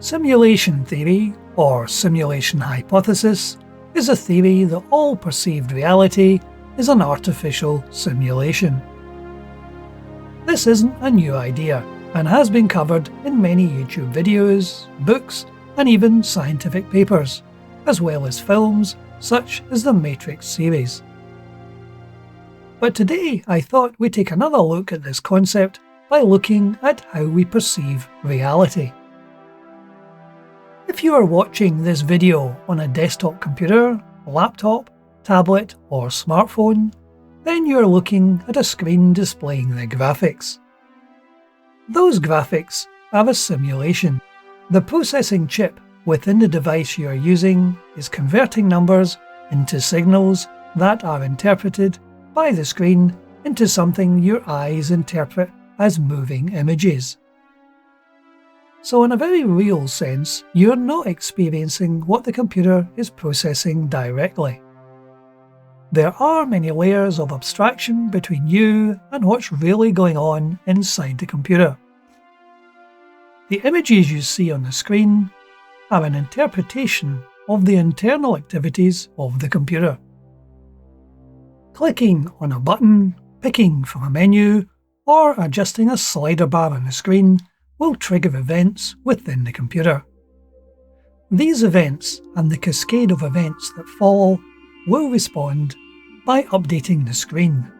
Simulation theory, or simulation hypothesis, is a theory that all perceived reality is an artificial simulation. This isn't a new idea, and has been covered in many YouTube videos, books, and even scientific papers, as well as films such as the Matrix series. But today I thought we'd take another look at this concept by looking at how we perceive reality. If you are watching this video on a desktop computer, laptop, tablet or smartphone, then you are looking at a screen displaying the graphics. Those graphics are a simulation. The processing chip within the device you are using is converting numbers into signals that are interpreted by the screen into something your eyes interpret as moving images. So in a very real sense, you're not experiencing what the computer is processing directly. There are many layers of abstraction between you and what's really going on inside the computer. The images you see on the screen are an interpretation of the internal activities of the computer. Clicking on a button, picking from a menu, or adjusting a slider bar on the screen will trigger events within the computer. These events and the cascade of events that follow will respond by updating the screen.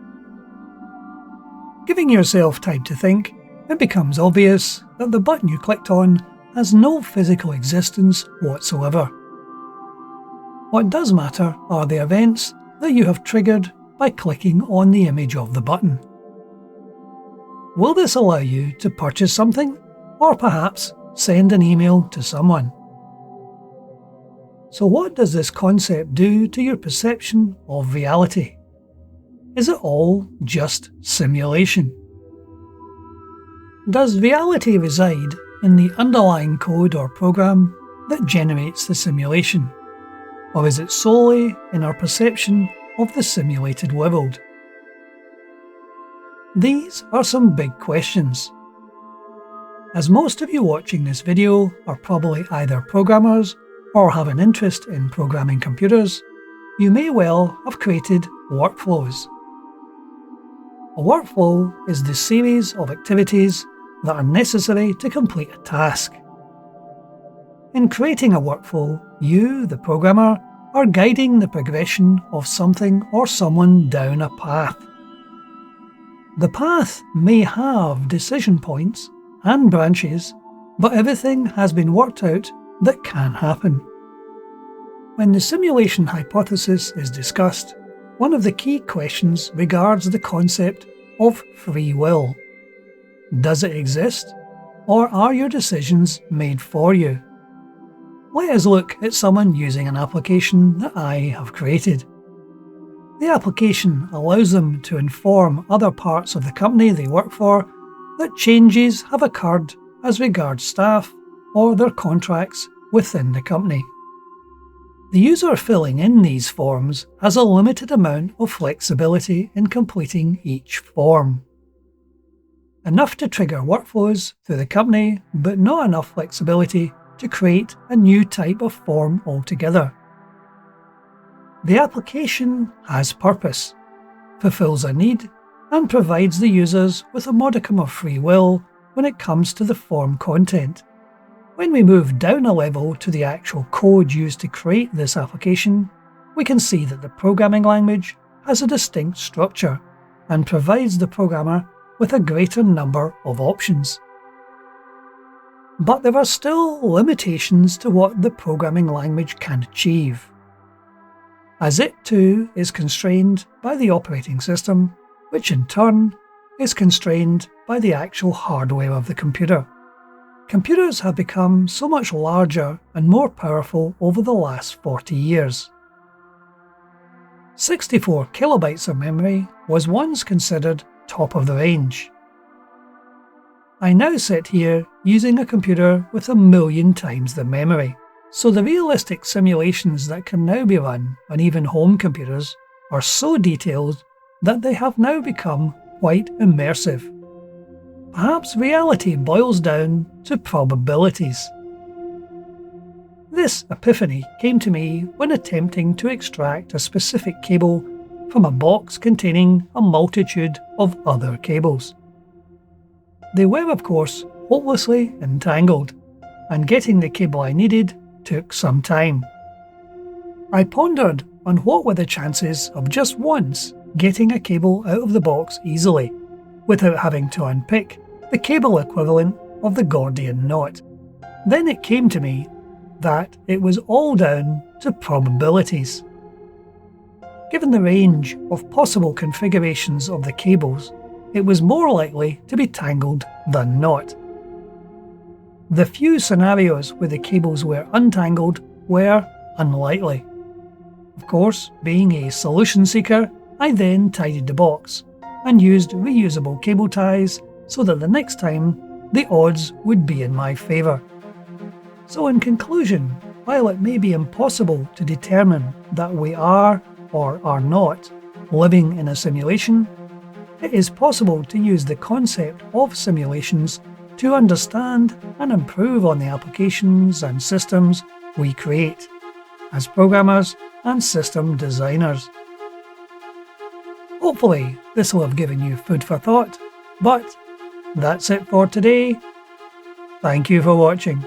Giving yourself time to think, it becomes obvious that the button you clicked on has no physical existence whatsoever. What does matter are the events that you have triggered by clicking on the image of the button. Will this allow you to purchase something, or perhaps send an email to someone? So what does this concept do to your perception of reality? Is it all just simulation? Does reality reside in the underlying code or program that generates the simulation? Or is it solely in our perception of the simulated world? These are some big questions. As most of you watching this video are probably either programmers or have an interest in programming computers, you may well have created workflows. A workflow is the series of activities that are necessary to complete a task. In creating a workflow, you, the programmer, are guiding the progression of something or someone down a path. The path may have decision points and branches, but everything has been worked out that can happen. When the simulation hypothesis is discussed, one of the key questions regards the concept of free will. Does it exist, or are your decisions made for you? Let us look at someone using an application that I have created. The application allows them to inform other parts of the company they work for that changes have occurred as regards staff or their contracts within the company. The user filling in these forms has a limited amount of flexibility in completing each form. Enough to trigger workflows through the company, but not enough flexibility to create a new type of form altogether. The application has purpose, fulfills a need, and provides the users with a modicum of free will when it comes to the form content. When we move down a level to the actual code used to create this application, we can see that the programming language has a distinct structure and provides the programmer with a greater number of options. But there are still limitations to what the programming language can achieve, as it too is constrained by the operating system, which in turn is constrained by the actual hardware of the computer. Computers have become so much larger and more powerful over the last 40 years. 64 kilobytes of memory was once considered top of the range. I now sit here using a computer with 1 million times the memory, so the realistic simulations that can now be run on even home computers are so detailed that they have now become quite immersive. Perhaps reality boils down to probabilities. This epiphany came to me when attempting to extract a specific cable from a box containing a multitude of other cables. They were, of course, hopelessly entangled, and getting the cable I needed took some time. I pondered on what were the chances of just once getting a cable out of the box easily, without having to unpick the cable equivalent of the Gordian knot. Then it came to me that it was all down to probabilities. Given the range of possible configurations of the cables, it was more likely to be tangled than not. The few scenarios where the cables were untangled were unlikely. Of course, being a solution seeker, I then tidied the box and used reusable cable ties so that the next time the odds would be in my favour. So in conclusion, while it may be impossible to determine that we are or are not living in a simulation, it is possible to use the concept of simulations to understand and improve on the applications and systems we create as programmers and system designers. Hopefully, this will have given you food for thought, but that's it for today. Thank you for watching.